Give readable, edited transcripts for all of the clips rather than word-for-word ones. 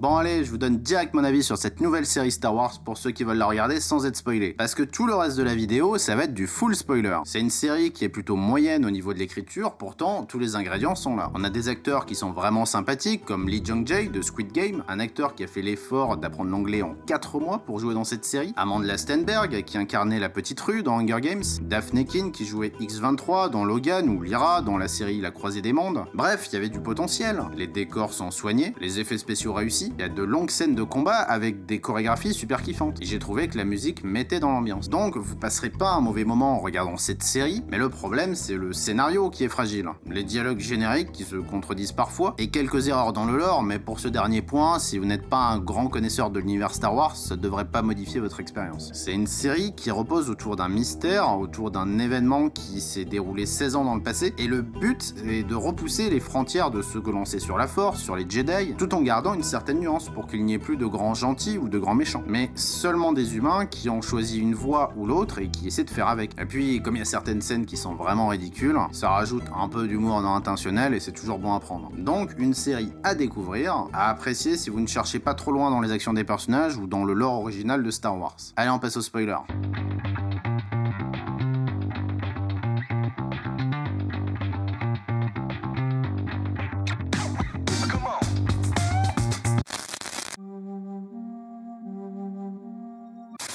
Bon allez, je vous donne direct mon avis sur cette nouvelle série Star Wars pour ceux qui veulent la regarder sans être spoilés. Parce que tout le reste de la vidéo, ça va être du full spoiler. C'est une série qui est plutôt moyenne au niveau de l'écriture, pourtant tous les ingrédients sont là. On a des acteurs qui sont vraiment sympathiques, comme Lee Jung-jae de Squid Game, un acteur qui a fait l'effort d'apprendre l'anglais en 4 mois pour jouer dans cette série. Amandla Stenberg qui incarnait la petite rue dans Hunger Games. Daphne Keane qui jouait X-23 dans Logan ou Lyra dans la série La Croisée des Mondes. Bref, il y avait du potentiel. Les décors sont soignés, les effets spéciaux réussis. Il y a de longues scènes de combat avec des chorégraphies super kiffantes. Et j'ai trouvé que la musique mettait dans l'ambiance. Donc vous passerez pas un mauvais moment en regardant cette série, mais le problème c'est le scénario qui est fragile. Les dialogues génériques qui se contredisent parfois, et quelques erreurs dans le lore, mais pour ce dernier point, si vous n'êtes pas un grand connaisseur de l'univers Star Wars, ça devrait pas modifier votre expérience. C'est une série qui repose autour d'un mystère, autour d'un événement qui s'est déroulé 16 ans dans le passé, et le but est de repousser les frontières de ce que l'on sait sur la Force, sur les Jedi, tout en gardant une certaine nuance pour qu'il n'y ait plus de grands gentils ou de grands méchants, mais seulement des humains qui ont choisi une voie ou l'autre et qui essaient de faire avec. Et puis, comme il y a certaines scènes qui sont vraiment ridicules, ça rajoute un peu d'humour non intentionnel et c'est toujours bon à prendre. Donc, une série à découvrir, à apprécier si vous ne cherchez pas trop loin dans les actions des personnages ou dans le lore original de Star Wars. Allez, on passe au spoiler.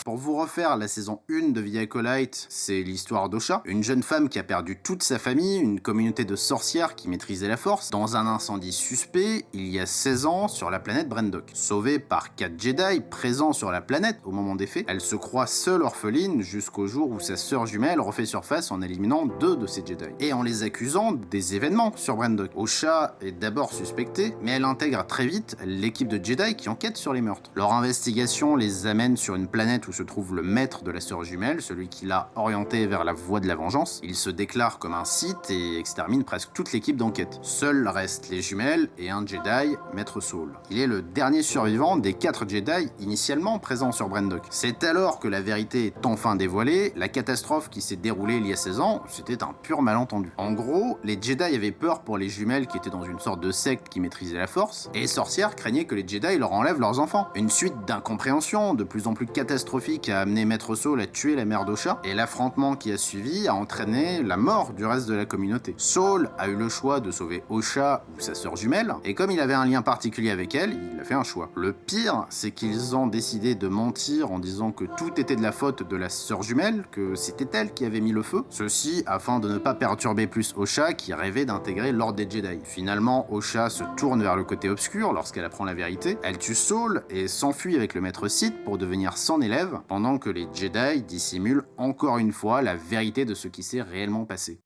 Pour vous refaire la saison 1 de The Acolyte, c'est l'histoire d'Osha, une jeune femme qui a perdu toute sa famille, une communauté de sorcières qui maîtrisait la force, dans un incendie suspect il y a 16 ans sur la planète Brendok. Sauvée par 4 Jedi présents sur la planète au moment des faits, elle se croit seule orpheline jusqu'au jour où sa sœur jumelle refait surface en éliminant 2 de ses Jedi, et en les accusant des événements sur Brendok. Osha est d'abord suspectée, mais elle intègre très vite l'équipe de Jedi qui enquête sur les meurtres. Leur investigation les amène sur une planète où se trouve le maître de la sœur jumelle, celui qui l'a orienté vers la voie de la vengeance. Il se déclare comme un Sith et extermine presque toute l'équipe d'enquête. Seuls restent les jumelles et un Jedi, Maître Saul. Il est le dernier survivant des 4 Jedi initialement présents sur Brendok. C'est alors que la vérité est enfin dévoilée, la catastrophe qui s'est déroulée il y a 16 ans, c'était un pur malentendu. En gros, les Jedi avaient peur pour les jumelles qui étaient dans une sorte de secte qui maîtrisait la force, et les sorcières craignaient que les Jedi leur enlèvent leurs enfants. Une suite d'incompréhensions de plus en plus catastrophiques a amené Maître Saul à tuer la mère d'Osha, et l'affrontement qui a suivi a entraîné la mort du reste de la communauté. Saul a eu le choix de sauver Osha ou sa sœur jumelle, et comme il avait un lien particulier avec elle, il a fait un choix. Le pire, c'est qu'ils ont décidé de mentir en disant que tout était de la faute de la sœur jumelle, que c'était elle qui avait mis le feu, ceci afin de ne pas perturber plus Osha qui rêvait d'intégrer l'ordre des Jedi. Finalement, Osha se tourne vers le côté obscur lorsqu'elle apprend la vérité, elle tue Saul et s'enfuit avec le maître Sith pour devenir son élève, pendant que les Jedi dissimulent encore une fois la vérité de ce qui s'est réellement passé.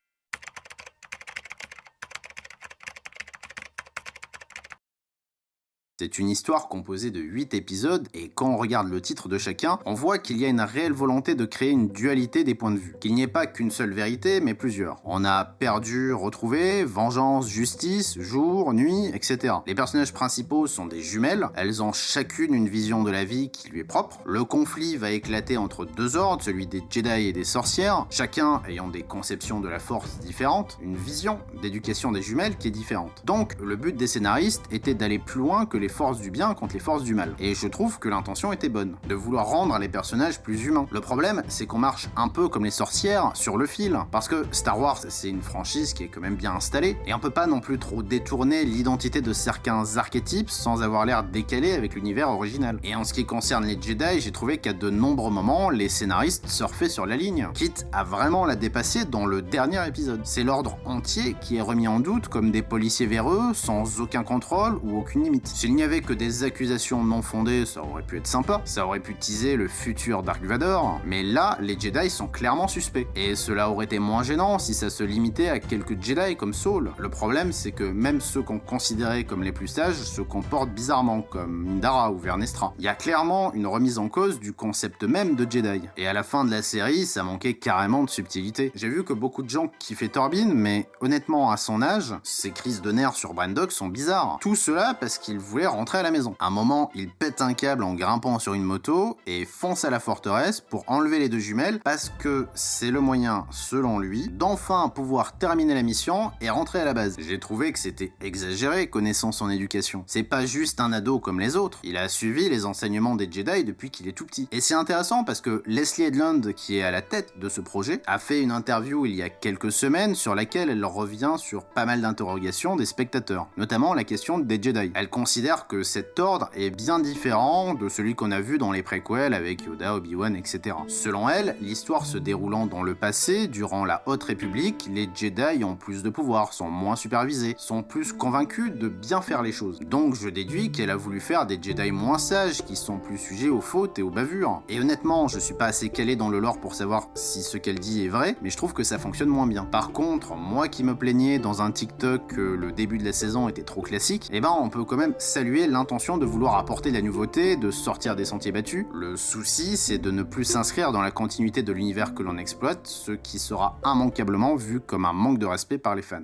C'est une histoire composée de 8 épisodes, et quand on regarde le titre de chacun, on voit qu'il y a une réelle volonté de créer une dualité des points de vue. Qu'il n'y ait pas qu'une seule vérité, mais plusieurs. On a perdu, retrouvé, vengeance, justice, jour, nuit, etc. Les personnages principaux sont des jumelles, elles ont chacune une vision de la vie qui lui est propre. Le conflit va éclater entre 2 ordres, celui des Jedi et des sorcières, chacun ayant des conceptions de la force différentes, une vision d'éducation des jumelles qui est différente. Donc, le but des scénaristes était d'aller plus loin que les forces du bien contre les forces du mal. Et je trouve que l'intention était bonne, de vouloir rendre les personnages plus humains. Le problème, c'est qu'on marche un peu comme les sorcières sur le fil, parce que Star Wars, c'est une franchise qui est quand même bien installée, et on peut pas non plus trop détourner l'identité de certains archétypes sans avoir l'air décalé avec l'univers original. Et en ce qui concerne les Jedi, j'ai trouvé qu'à de nombreux moments, les scénaristes surfaient sur la ligne, quitte à vraiment la dépasser dans le dernier épisode. C'est l'ordre entier qui est remis en doute comme des policiers véreux, sans aucun contrôle ou aucune limite. S'il n'y avait que des accusations non fondées, ça aurait pu être sympa, ça aurait pu teaser le futur Dark Vador, mais là, les Jedi sont clairement suspects. Et cela aurait été moins gênant si ça se limitait à quelques Jedi comme Saul. Le problème, c'est que même ceux qu'on considérait comme les plus sages se comportent bizarrement, comme Indara ou Vernestra. Il y a clairement une remise en cause du concept même de Jedi. Et à la fin de la série, ça manquait carrément de subtilité. J'ai vu que beaucoup de gens kiffaient Torbin, mais honnêtement, à son âge, ses crises de nerfs sur Brendok sont bizarres. Tout cela parce qu'il voulait rentrer à la maison. À un moment, il pète un câble en grimpant sur une moto et fonce à la forteresse pour enlever les deux jumelles parce que c'est le moyen, selon lui, d'enfin pouvoir terminer la mission et rentrer à la base. J'ai trouvé que c'était exagéré connaissant son éducation. C'est pas juste un ado comme les autres, il a suivi les enseignements des Jedi depuis qu'il est tout petit. Et c'est intéressant parce que Leslie Headland, qui est à la tête de ce projet, a fait une interview il y a quelques semaines sur laquelle elle revient sur pas mal d'interrogations des spectateurs, notamment la question des Jedi. Elle considère que cet ordre est bien différent de celui qu'on a vu dans les préquels avec Yoda, Obi-Wan, etc. Selon elle, l'histoire se déroulant dans le passé, durant la Haute République, les Jedi ont plus de pouvoir, sont moins supervisés, sont plus convaincus de bien faire les choses. Donc je déduis qu'elle a voulu faire des Jedi moins sages, qui sont plus sujets aux fautes et aux bavures. Et honnêtement, je suis pas assez calé dans le lore pour savoir si ce qu'elle dit est vrai, mais je trouve que ça fonctionne moins bien. Par contre, moi qui me plaignais dans un TikTok que le début de la saison était trop classique, eh ben on peut quand même saluer l'intention de vouloir apporter de la nouveauté, de sortir des sentiers battus. Le souci, c'est de ne plus s'inscrire dans la continuité de l'univers que l'on exploite, ce qui sera immanquablement vu comme un manque de respect par les fans.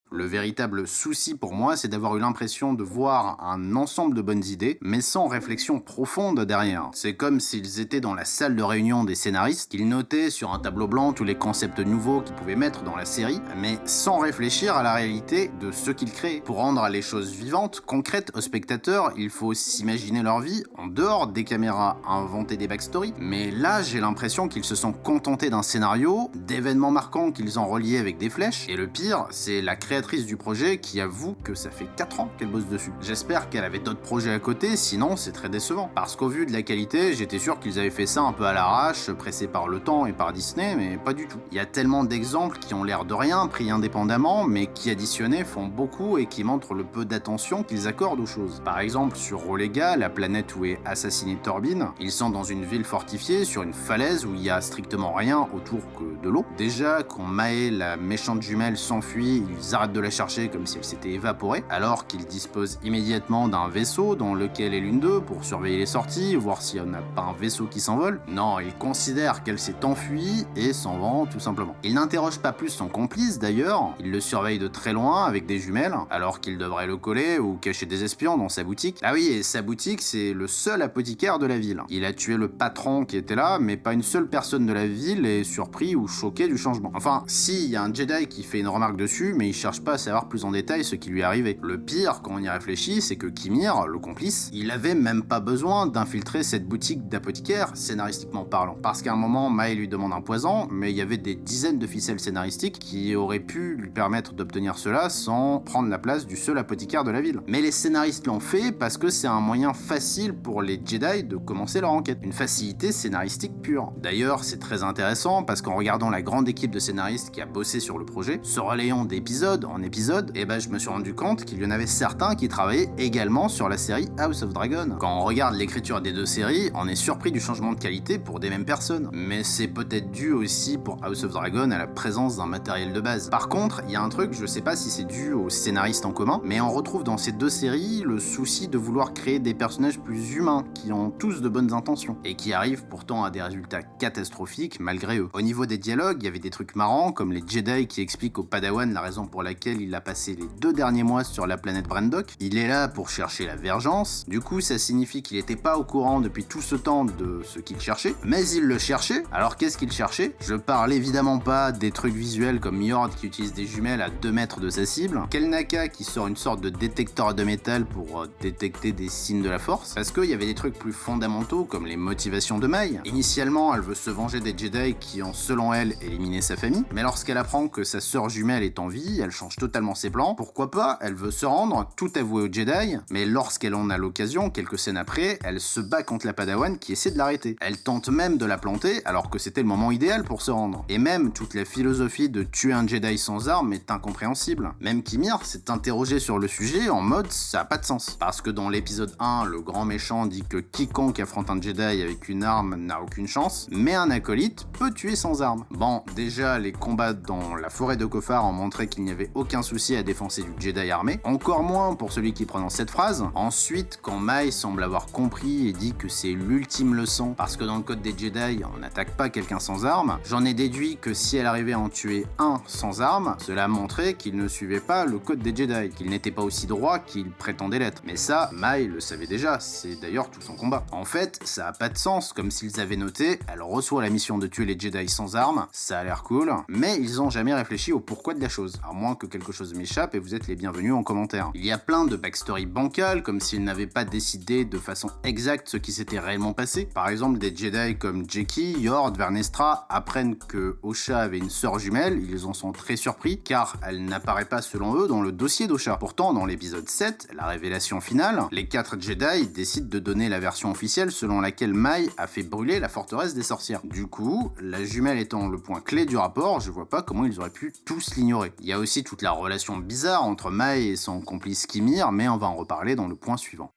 Le véritable souci pour moi, c'est d'avoir eu l'impression de voir un ensemble de bonnes idées, mais sans réflexion profonde derrière. C'est comme s'ils étaient dans la salle de réunion des scénaristes, qu'ils notaient sur un tableau blanc tous les concepts nouveaux qu'ils pouvaient mettre dans la série, mais sans réfléchir à la réalité de ce qu'ils créent. Pour rendre les choses vivantes, concrètes aux spectateurs, il faut s'imaginer leur vie en dehors des caméras, inventer des backstories. Mais là, j'ai l'impression qu'ils se sont contentés d'un scénario, d'événements marquants qu'ils ont reliés avec des flèches, et le pire, c'est la créatrice du projet qui avoue que ça fait 4 ans qu'elle bosse dessus. J'espère qu'elle avait d'autres projets à côté, sinon c'est très décevant. Parce qu'au vu de la qualité, j'étais sûr qu'ils avaient fait ça un peu à l'arrache, pressés par le temps et par Disney, mais pas du tout. Il y a tellement d'exemples qui ont l'air de rien, pris indépendamment, mais qui additionnés font beaucoup et qui montrent le peu d'attention qu'ils accordent aux choses. Par exemple, sur Rolega, la planète où est assassiné Torbin, ils sont dans une ville fortifiée, sur une falaise où il y a strictement rien autour que de l'eau. Déjà, quand Mae, la méchante jumelle, s'enfuit, ils arrêtent de la chercher comme si elle s'était évaporée, alors qu'ils disposent immédiatement d'un vaisseau dans lequel est l'une d'eux pour surveiller les sorties, voir s'il n'y en a pas un vaisseau qui s'envole. Non, ils considèrent qu'elle s'est enfuie et s'en vont tout simplement. Ils n'interrogent pas plus son complice d'ailleurs, ils le surveillent de très loin avec des jumelles, alors qu'ils devraient le coller ou cacher des espions dans sa boutique. Ah oui, et sa boutique, c'est le seul apothicaire de la ville. Il a tué le patron qui était là, mais pas une seule personne de la ville est surpris ou choqué du changement. Enfin, si, il y a un Jedi qui fait une remarque dessus, mais il cherche pas à savoir plus en détail ce qui lui est arrivé. Le pire, quand on y réfléchit, c'est que Kimir, le complice, il avait même pas besoin d'infiltrer cette boutique d'apothicaire, scénaristiquement parlant. Parce qu'à un moment, Mae lui demande un poison, mais il y avait des dizaines de ficelles scénaristiques qui auraient pu lui permettre d'obtenir cela sans prendre la place du seul apothicaire de la ville. Mais les scénaristes l'ont fait parce que c'est un moyen facile pour les Jedi de commencer leur enquête. Une facilité scénaristique pure. D'ailleurs, c'est très intéressant parce qu'en regardant la grande équipe de scénaristes qui a bossé sur le projet, se relayant d'épisode en épisode, et ben je me suis rendu compte qu'il y en avait certains qui travaillaient également sur la série House of Dragon. Quand on regarde l'écriture des deux séries, on est surpris du changement de qualité pour des mêmes personnes. Mais c'est peut-être dû aussi pour House of Dragon à la présence d'un matériel de base. Par contre, il y a un truc, je sais pas si c'est dû aux scénaristes en commun, mais on retrouve dans ces deux séries le souci de vouloir créer des personnages plus humains, qui ont tous de bonnes intentions, et qui arrivent pourtant à des résultats catastrophiques malgré eux. Au niveau des dialogues, il y avait des trucs marrants, comme les Jedi qui expliquent au Padawan la raison pour laquelle il a passé les 2 derniers mois sur la planète Brandok. Il est là pour chercher la Vergence, du coup ça signifie qu'il était pas au courant depuis tout ce temps de ce qu'il cherchait, mais il le cherchait. Alors qu'est-ce qu'il cherchait? Je parle évidemment pas des trucs visuels comme Yord qui utilise des jumelles à 2 mètres de sa cible, Kelnaka qui sort une sorte de détecteur de métal pour détecter des signes de la force, parce qu'il y avait des trucs plus fondamentaux comme les motivations de Mai. Initialement, elle veut se venger des Jedi qui ont, selon elle, éliminé sa famille, mais lorsqu'elle apprend que sa sœur jumelle est en vie, elle change totalement ses plans. Pourquoi pas? Elle veut se rendre, tout avouer aux Jedi, mais lorsqu'elle en a l'occasion, quelques scènes après, elle se bat contre la Padawan qui essaie de l'arrêter. Elle tente même de la planter, alors que c'était le moment idéal pour se rendre. Et même, toute la philosophie de tuer un Jedi sans arme est incompréhensible. Même Kimir s'est interrogé sur le sujet en mode ça a pas de sens. Parce que dans l'épisode 1, le grand méchant dit que quiconque affronte un Jedi avec une arme n'a aucune chance, mais un acolyte peut tuer sans arme. Bon, déjà, les combats dans la forêt de Kofar ont montré qu'il n'y avait aucun souci à défoncer du Jedi armé, encore moins pour celui qui prononce cette phrase. Ensuite, quand Mai semble avoir compris et dit que c'est l'ultime leçon, parce que dans le code des Jedi, on n'attaque pas quelqu'un sans arme, j'en ai déduit que si elle arrivait à en tuer un sans arme, cela montrait qu'il ne suivait pas le code des Jedi, qu'il n'était pas aussi droit qu'il prétendait l'être. Mais ça, Mai le savait déjà, c'est d'ailleurs tout son combat. En fait, ça a pas de sens, comme s'ils avaient noté, elle reçoit la mission de tuer les Jedi sans armes, ça a l'air cool, mais ils ont jamais réfléchi au pourquoi de la chose, à moins que quelque chose m'échappe et vous êtes les bienvenus en commentaire. Il y a plein de backstory bancales, comme s'ils n'avaient pas décidé de façon exacte ce qui s'était réellement passé. Par exemple, des Jedi comme Jeki, Yord, Vernestra apprennent que Osha avait une sœur jumelle, ils en sont très surpris, car elle n'apparaît pas selon eux dans le dossier d'Osha. Pourtant, dans l'épisode 7, la révélation finale, les 4 Jedi décident de donner la version officielle selon laquelle Mai a fait brûler la forteresse des sorcières. Du coup, la jumelle étant le point clé du rapport, je vois pas comment ils auraient pu tous l'ignorer. Il y a aussi toute la relation bizarre entre Mai et son complice Kimir, mais on va en reparler dans le point suivant.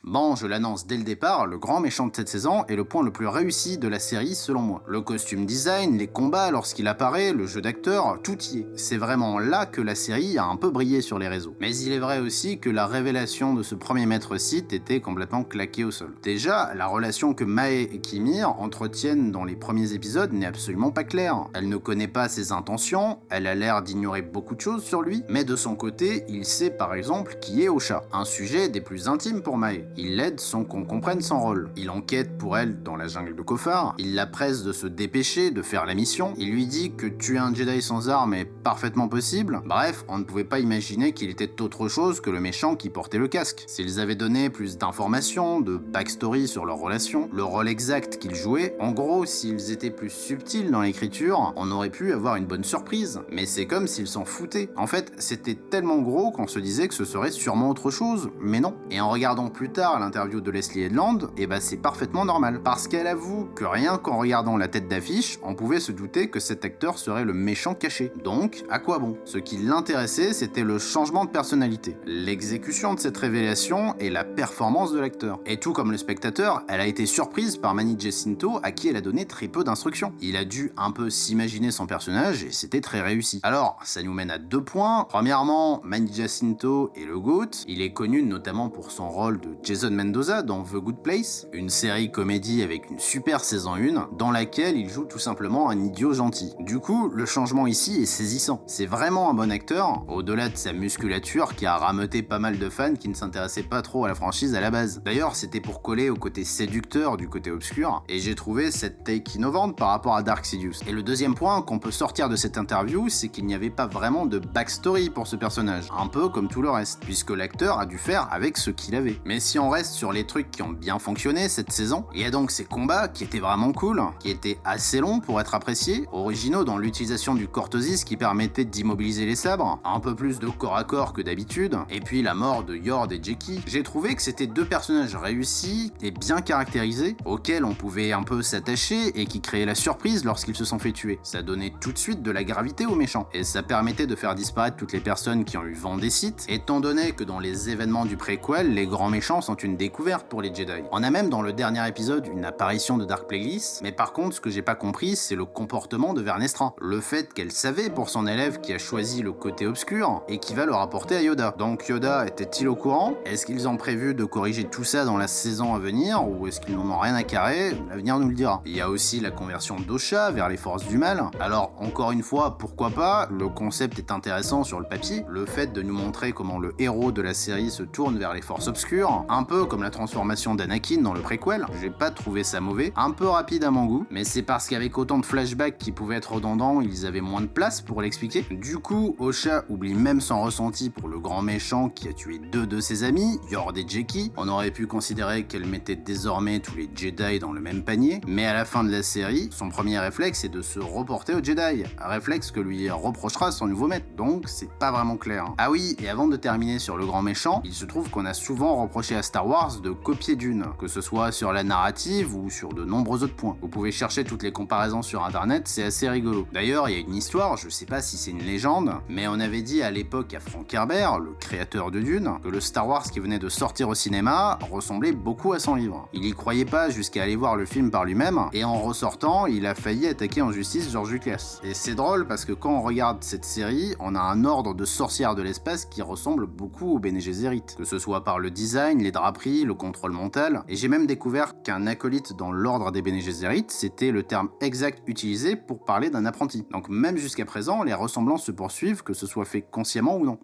Bon, je l'annonce dès le départ, le grand méchant de cette saison est le point le plus réussi de la série selon moi. Le costume design, les combats lorsqu'il apparaît, le jeu d'acteur, tout y est. C'est vraiment là que la série a un peu brillé sur les réseaux. Mais il est vrai aussi que la révélation de ce premier maître Sith était complètement claquée au sol. Déjà, la relation que Mai et Kimir entretiennent dans les premiers épisodes n'est absolument pas claire. Elle ne connaît pas ses intentions, elle a l'air d'ignorer beaucoup de choses sur lui, mais de son côté, il sait par exemple qui est Osha, un sujet des plus intimes pour Mai. Il l'aide sans qu'on comprenne son rôle. Il enquête pour elle dans la jungle de Kofar, il la presse de se dépêcher, de faire la mission, il lui dit que tuer un Jedi sans arme est parfaitement possible. Bref, on ne pouvait pas imaginer qu'il était autre chose que le méchant qui portait le casque. S'ils avaient donné plus d'informations, de backstory sur leur relation, le rôle exact qu'ils jouaient, en gros, s'ils étaient plus subtils dans l'écriture, on aurait pu avoir une bonne surprise. Mais c'est comme s'ils s'en foutaient. En fait, c'était tellement gros qu'on se disait que ce serait sûrement autre chose, mais non. Et en regardant plus tard l'interview de Leslie Headland, et bah c'est parfaitement normal. Parce qu'elle avoue que rien qu'en regardant la tête d'affiche, on pouvait se douter que cet acteur serait le méchant caché. Donc, à quoi bon? Ce qui l'intéressait, c'était le changement de personnalité, l'exécution de cette révélation et la performance de l'acteur. Et tout comme le spectateur, elle a été surprise par Manny Jacinto, à qui elle a donné très peu d'instructions. Il a dû un peu s'imaginer son personnage, et c'était très réussi. Alors, ça nous mène à 2 points. Premièrement, Manny Jacinto est le GOAT. Il est connu notamment pour son rôle de Jason Mendoza dans The Good Place, une série comédie avec une super saison 1, dans laquelle il joue tout simplement un idiot gentil. Du coup, le changement ici est saisissant. C'est vraiment un bon acteur, au-delà de sa musculature qui a rameuté pas mal de fans qui ne s'intéressaient pas trop à la franchise à la base. D'ailleurs, c'était pour coller au côté séducteur du côté obscur, et j'ai trouvé cette take innovante par rapport à Dark Sidious. Et le deuxième point qu'on peut sortir de cette interview, c'est qu'il n'y avait pas vraiment de backstory pour ce personnage, un peu comme tout le reste, puisque l'acteur a dû faire avec ce qu'il avait. Mais si on reste sur les trucs qui ont bien fonctionné cette saison, il y a donc ces combats qui étaient vraiment cool, qui étaient assez longs pour être appréciés, originaux dans l'utilisation du cortosis qui permettait d'immobiliser les sabres, un peu plus de corps à corps que d'habitude, et puis la mort de Yord et Jeki. J'ai trouvé que c'était 2 personnages réussis et bien caractérisés, auxquels on pouvait un peu s'attacher et qui créaient la surprise lorsqu'ils se sont fait tuer. Ça donnait tout de suite de la gravité aux méchants, et ça permettait de faire disparaître toutes les personnes qui ont eu vent des Sith, étant donné que dans les événements du préquel, les grands méchants sont une découverte pour les Jedi. On a même dans le dernier épisode une apparition de Dark Plagueis, mais par contre ce que j'ai pas compris c'est le comportement de Vernestra, le fait qu'elle savait pour son élève qui a choisi le côté obscur et qui va le rapporter à Yoda. Donc Yoda était-il au courant? Est-ce qu'ils ont prévu de corriger tout ça dans la saison à venir, ou est-ce qu'ils n'en ont rien à carrer? L'avenir nous le dira. Il y a aussi la conversion d'Osha vers les forces du mal. Alors encore une fois, pourquoi pas, le concept est intéressant sur le papier, le fait de nous montrer comment le héros de la série se tourne vers les forces obscures, un peu comme la transformation d'Anakin dans le préquel, j'ai pas trouvé ça mauvais, un peu rapide à mon goût, mais c'est parce qu'avec autant de flashbacks qui pouvaient être redondants, ils avaient moins de place pour l'expliquer. Du coup, Osha oublie même son ressenti pour le grand méchant qui a tué 2 de ses amis, Yord et Jeki. On aurait pu considérer qu'elle mettait désormais tous les Jedi dans le même panier, mais à la fin de la série, son premier réflexe est de se reporter aux Jedi, un réflexe que lui reprochera son nouveau maître, donc c'est pas vraiment clair. Ah oui, et avant de terminer sur le grand méchant, il se trouve qu'on a souvent reproché à Star Star Wars de copier Dune, que ce soit sur la narrative ou sur de nombreux autres points. Vous pouvez chercher toutes les comparaisons sur internet, c'est assez rigolo. D'ailleurs, il y a une histoire, je sais pas si c'est une légende, mais on avait dit à l'époque à Frank Herbert, le créateur de Dune, que le Star Wars qui venait de sortir au cinéma ressemblait beaucoup à son livre. Il y croyait pas jusqu'à aller voir le film par lui-même, et en ressortant, il a failli attaquer en justice George Lucas. Et c'est drôle parce que quand on regarde cette série, on a un ordre de sorcières de l'espace qui ressemble beaucoup au Bene Gesserit, que ce soit par le design, les draperies, le contrôle mental, et j'ai même découvert qu'un acolyte dans l'ordre des Bene Gesserit, c'était le terme exact utilisé pour parler d'un apprenti. Donc même jusqu'à présent, les ressemblances se poursuivent, que ce soit fait consciemment ou non.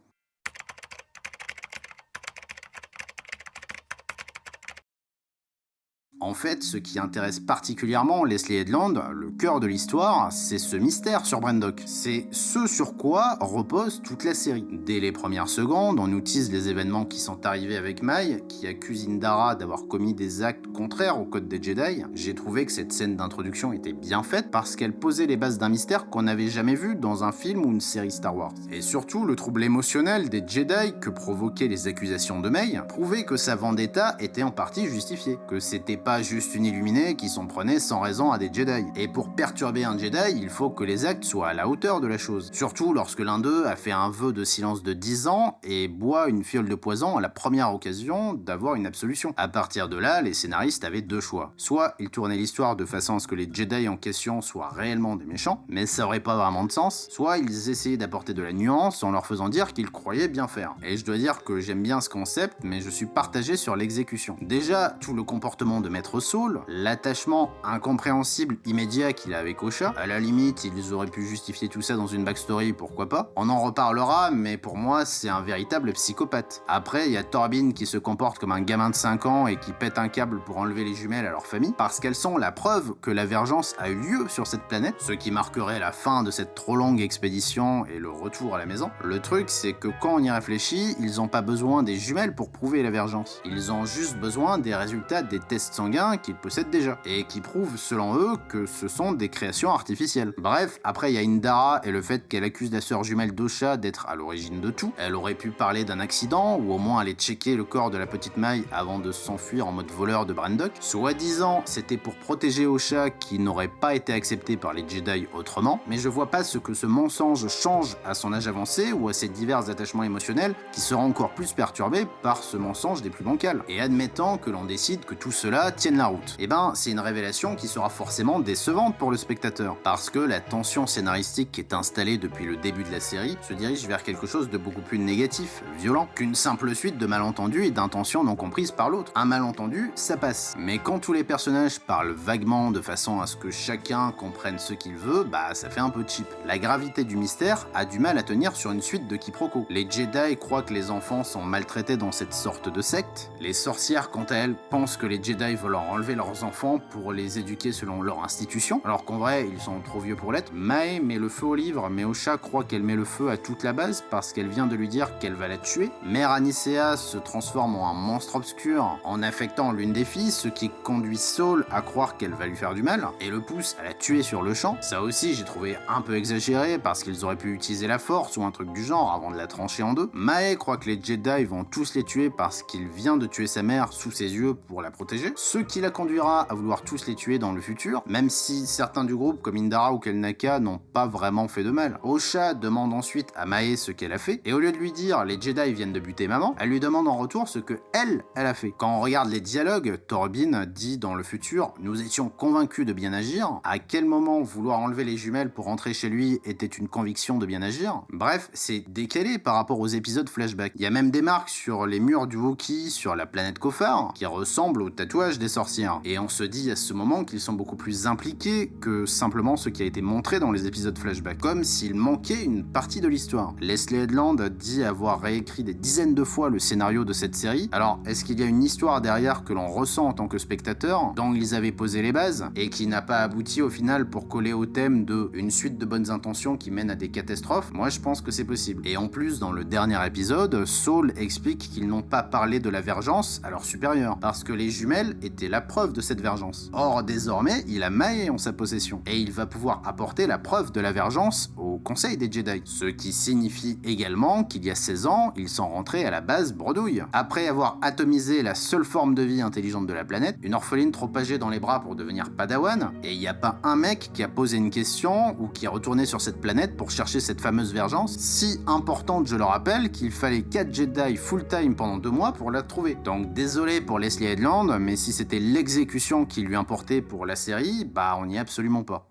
En fait, ce qui intéresse particulièrement Leslie Headland, le cœur de l'histoire, c'est ce mystère sur Brendock. C'est ce sur quoi repose toute la série. Dès les premières secondes, on nous tease les événements qui sont arrivés avec Mai, qui accuse Indara d'avoir commis des actes contraires au code des Jedi. J'ai trouvé que cette scène d'introduction était bien faite parce qu'elle posait les bases d'un mystère qu'on n'avait jamais vu dans un film ou une série Star Wars. Et surtout, le trouble émotionnel des Jedi que provoquaient les accusations de Mai prouvait que sa vendetta était en partie justifiée, que c'était pas juste une illuminée qui s'en prenait sans raison à des Jedi. Et pour perturber un Jedi, il faut que les actes soient à la hauteur de la chose. Surtout lorsque l'un d'eux a fait un vœu de silence de 10 ans et boit une fiole de poison à la première occasion d'avoir une absolution. À partir de là, les scénaristes avaient deux choix. Soit ils tournaient l'histoire de façon à ce que les Jedi en question soient réellement des méchants, mais ça aurait pas vraiment de sens. Soit ils essayaient d'apporter de la nuance en leur faisant dire qu'ils croyaient bien faire. Et je dois dire que j'aime bien ce concept, mais je suis partagé sur l'exécution. Déjà, tout le comportement de Maître Saul, l'attachement incompréhensible immédiat qu'il a avec Osha, à la limite, ils auraient pu justifier tout ça dans une backstory, pourquoi pas. On en reparlera, mais pour moi, c'est un véritable psychopathe. Après, il y a Torbin qui se comporte comme un gamin de 5 ans et qui pète un câble pour enlever les jumelles à leur famille, parce qu'elles sont la preuve que la Vergence a eu lieu sur cette planète, ce qui marquerait la fin de cette trop longue expédition et le retour à la maison. Le truc, c'est que quand on y réfléchit, ils ont pas besoin des jumelles pour prouver la Vergence. Ils ont juste besoin des résultats des tests sanguins qu'ils possèdent déjà, et qui prouvent, selon eux, que ce sont des créations artificielles. Bref, après il y a Indara et le fait qu'elle accuse la sœur jumelle d'Osha d'être à l'origine de tout. Elle aurait pu parler d'un accident, ou au moins aller checker le corps de la petite Mai avant de s'enfuir en mode voleur de Brendock. Soi-disant, c'était pour protéger Osha qui n'aurait pas été accepté par les Jedi autrement, mais je vois pas ce que ce mensonge change à son âge avancé ou à ses divers attachements émotionnels qui seront encore plus perturbés par ce mensonge des plus bancals. Et admettant que l'on décide que tout cela tienne la route. Et ben, c'est une révélation qui sera forcément décevante pour le spectateur, parce que la tension scénaristique qui est installée depuis le début de la série se dirige vers quelque chose de beaucoup plus négatif, violent, qu'une simple suite de malentendus et d'intentions non comprises par l'autre. Un malentendu, ça passe. Mais quand tous les personnages parlent vaguement de façon à ce que chacun comprenne ce qu'il veut, bah ça fait un peu cheap. La gravité du mystère a du mal à tenir sur une suite de quiproquos. Les Jedi croient que les enfants sont maltraités dans cette sorte de secte. Les sorcières, quant à elles, pensent que les Jedi veulent leur enlever leurs enfants pour les éduquer selon leur institution, alors qu'en vrai, ils sont trop vieux pour l'être. Mai met le feu au livre, mais Osha croit qu'elle met le feu à toute la base parce qu'elle vient de lui dire qu'elle va la tuer. Mère Anicea se transforme en un monstre obscur en affectant l'une des filles, ce qui conduit Saul à croire qu'elle va lui faire du mal, et le pousse à la tuer sur le champ. Ça aussi, j'ai trouvé un peu exagéré parce qu'ils auraient pu utiliser la force ou un truc du genre avant de la trancher en deux. Mai croit que les Jedi vont tous les tuer parce qu'il vient de tuer sa mère sous ses yeux pour la protéger, ce qui la conduira à vouloir tous les tuer dans le futur, même si certains du groupe comme Indara ou Kelnaka n'ont pas vraiment fait de mal. Osha demande ensuite à Mai ce qu'elle a fait, et au lieu de lui dire les Jedi viennent de buter maman, elle lui demande en retour ce que elle a fait. Quand on regarde les dialogues, Torbin dit dans le futur « Nous étions convaincus de bien agir », à quel moment vouloir enlever les jumelles pour rentrer chez lui était une conviction de bien agir. Bref, c'est décalé par rapport aux épisodes flashback. Il y a même des marques sur les murs du Wookiee sur la planète Kofar qui ressemblent aux tatouages des sorcières. Et on se dit à ce moment qu'ils sont beaucoup plus impliqués que simplement ce qui a été montré dans les épisodes flashback, comme s'il manquait une partie de l'histoire. Leslie Headland dit avoir réécrit des dizaines de fois le scénario de cette série. Alors, est-ce qu'il y a une histoire derrière que l'on ressent en tant que spectateur, dont ils avaient posé les bases, et qui n'a pas abouti au final pour coller au thème de une suite de bonnes intentions qui mènent à des catastrophes? Moi, je pense que c'est possible. Et en plus, dans le dernier épisode, Saul explique qu'ils n'ont pas parlé de la Vergence à leur supérieur, parce que les jumelles étaient était la preuve de cette vergence. Or, désormais, il a Mae en sa possession, et il va pouvoir apporter la preuve de la vergence au Conseil des Jedi. Ce qui signifie également qu'il y a 16 ans, ils sont rentrés à la base bredouille. Après avoir atomisé la seule forme de vie intelligente de la planète, une orpheline trop âgée dans les bras pour devenir Padawan, et il n'y a pas un mec qui a posé une question ou qui est retourné sur cette planète pour chercher cette fameuse vergence, si importante je le rappelle qu'il fallait 4 Jedi full-time pendant 2 mois pour la trouver. Donc désolé pour Leslie Headland, mais si c'était l'exécution qui lui importait pour la série, bah on n'y est absolument pas.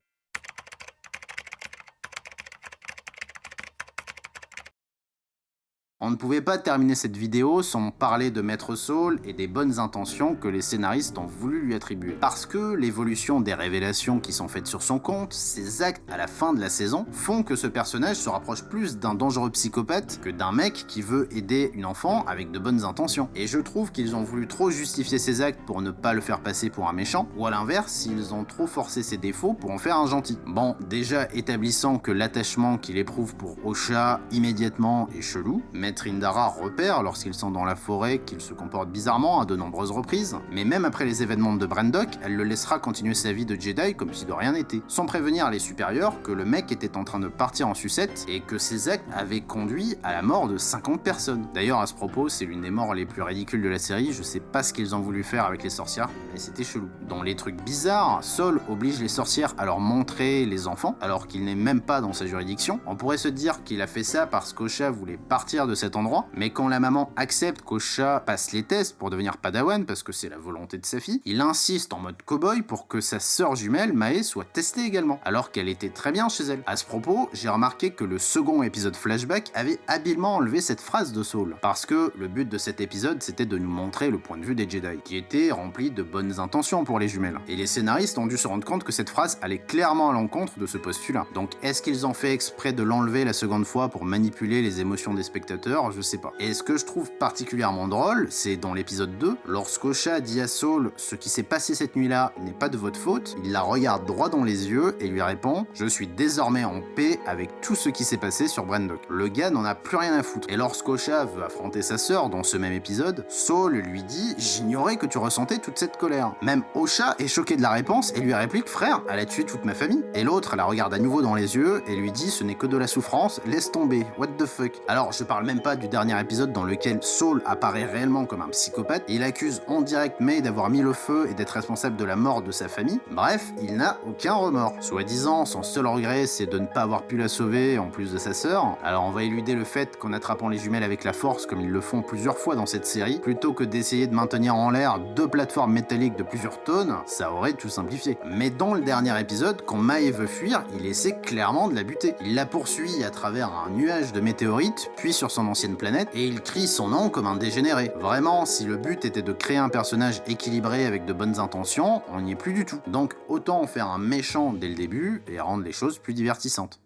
On ne pouvait pas terminer cette vidéo sans parler de Maître Saul et des bonnes intentions que les scénaristes ont voulu lui attribuer. Parce que l'évolution des révélations qui sont faites sur son compte, ses actes à la fin de la saison, font que ce personnage se rapproche plus d'un dangereux psychopathe que d'un mec qui veut aider une enfant avec de bonnes intentions. Et je trouve qu'ils ont voulu trop justifier ses actes pour ne pas le faire passer pour un méchant, ou à l'inverse, ils ont trop forcé ses défauts pour en faire un gentil. Bon, déjà établissant que l'attachement qu'il éprouve pour Osha immédiatement est chelou, Maître Indara repère lorsqu'ils sont dans la forêt qu'il se comporte bizarrement à de nombreuses reprises, mais même après les événements de Brandok, elle le laissera continuer sa vie de Jedi comme si de rien n'était, sans prévenir les supérieurs que le mec était en train de partir en sucette et que ses actes avaient conduit à la mort de 50 personnes. D'ailleurs à ce propos, c'est l'une des morts les plus ridicules de la série, je sais pas ce qu'ils ont voulu faire avec les sorcières, mais c'était chelou. Dans les trucs bizarres, Saul oblige les sorcières à leur montrer les enfants, alors qu'il n'est même pas dans sa juridiction. On pourrait se dire qu'il a fait ça parce qu'Osha voulait partir de cet endroit, mais quand la maman accepte qu'Osha passe les tests pour devenir Padawan, parce que c'est la volonté de sa fille, il insiste en mode cow-boy pour que sa sœur jumelle, Mae, soit testée également, alors qu'elle était très bien chez elle. À ce propos, j'ai remarqué que le second épisode flashback avait habilement enlevé cette phrase de Saul, parce que le but de cet épisode c'était de nous montrer le point de vue des Jedi, qui était rempli de bonnes intentions pour les jumelles. Et les scénaristes ont dû se rendre compte que cette phrase allait clairement à l'encontre de ce postulat. Donc est-ce qu'ils ont fait exprès de l'enlever la seconde fois pour manipuler les émotions des spectateurs? Je sais pas. Et ce que je trouve particulièrement drôle, c'est dans l'épisode 2, lorsqu'Osha dit à Saul « Ce qui s'est passé cette nuit-là n'est pas de votre faute », il la regarde droit dans les yeux et lui répond « Je suis désormais en paix avec tout ce qui s'est passé sur Brandok ». Le gars n'en a plus rien à foutre. Et lorsqu'Osha veut affronter sa sœur dans ce même épisode, Saul lui dit « J'ignorais que tu ressentais toute cette colère ». Même Osha est choqué de la réponse et lui réplique « Frère, elle a tué toute ma famille ». Et l'autre la regarde à nouveau dans les yeux et lui dit « Ce n'est que de la souffrance, laisse tomber, what the fuck ». Alors je parle même pas du dernier épisode dans lequel Saul apparaît réellement comme un psychopathe, il accuse en direct Mae d'avoir mis le feu et d'être responsable de la mort de sa famille. Bref, il n'a aucun remords. Soi-disant, son seul regret c'est de ne pas avoir pu la sauver en plus de sa sœur. Alors on va éluder le fait qu'en attrapant les jumelles avec la force comme ils le font plusieurs fois dans cette série, plutôt que d'essayer de maintenir en l'air 2 plateformes métalliques de plusieurs tonnes, ça aurait tout simplifié. Mais dans le dernier épisode, quand Mae veut fuir, il essaie clairement de la buter. Il la poursuit à travers un nuage de météorites, puis sur son ancienne planète, et il crie son nom comme un dégénéré. Vraiment, si le but était de créer un personnage équilibré avec de bonnes intentions, on n'y est plus du tout. Donc autant en faire un méchant dès le début et rendre les choses plus divertissantes.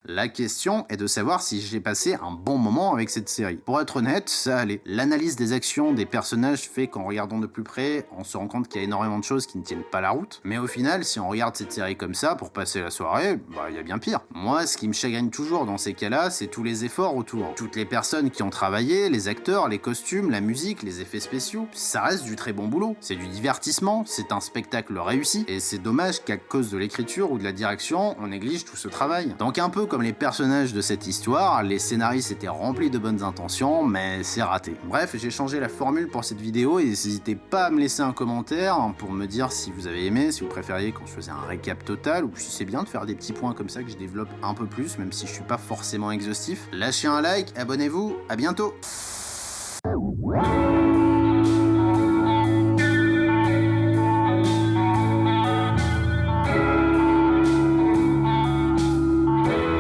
La question est de savoir si j'ai passé un bon moment avec cette série. Pour être honnête, ça allait. L'analyse des actions des personnages fait qu'en regardant de plus près, on se rend compte qu'il y a énormément de choses qui ne tiennent pas la route. Mais au final, si on regarde cette série comme ça, pour passer la soirée, bah il y a bien pire. Moi, ce qui me chagrine toujours dans ces cas-là, c'est tous les efforts autour. Toutes les personnes qui ont travaillé, les acteurs, les costumes, la musique, les effets spéciaux, ça reste du très bon boulot. C'est du divertissement, c'est un spectacle réussi, et c'est dommage qu'à cause de l'écriture ou de la direction, on néglige tout ce travail. Donc un peu comme les personnages de cette histoire, les scénaristes étaient remplis de bonnes intentions, mais c'est raté. Bref, j'ai changé la formule pour cette vidéo et n'hésitez pas à me laisser un commentaire pour me dire si vous avez aimé, si vous préfériez quand je faisais un récap total, ou si c'est bien de faire des petits points comme ça que je développe un peu plus, même si je suis pas forcément exhaustif. Lâchez un like, abonnez-vous, à bientôt.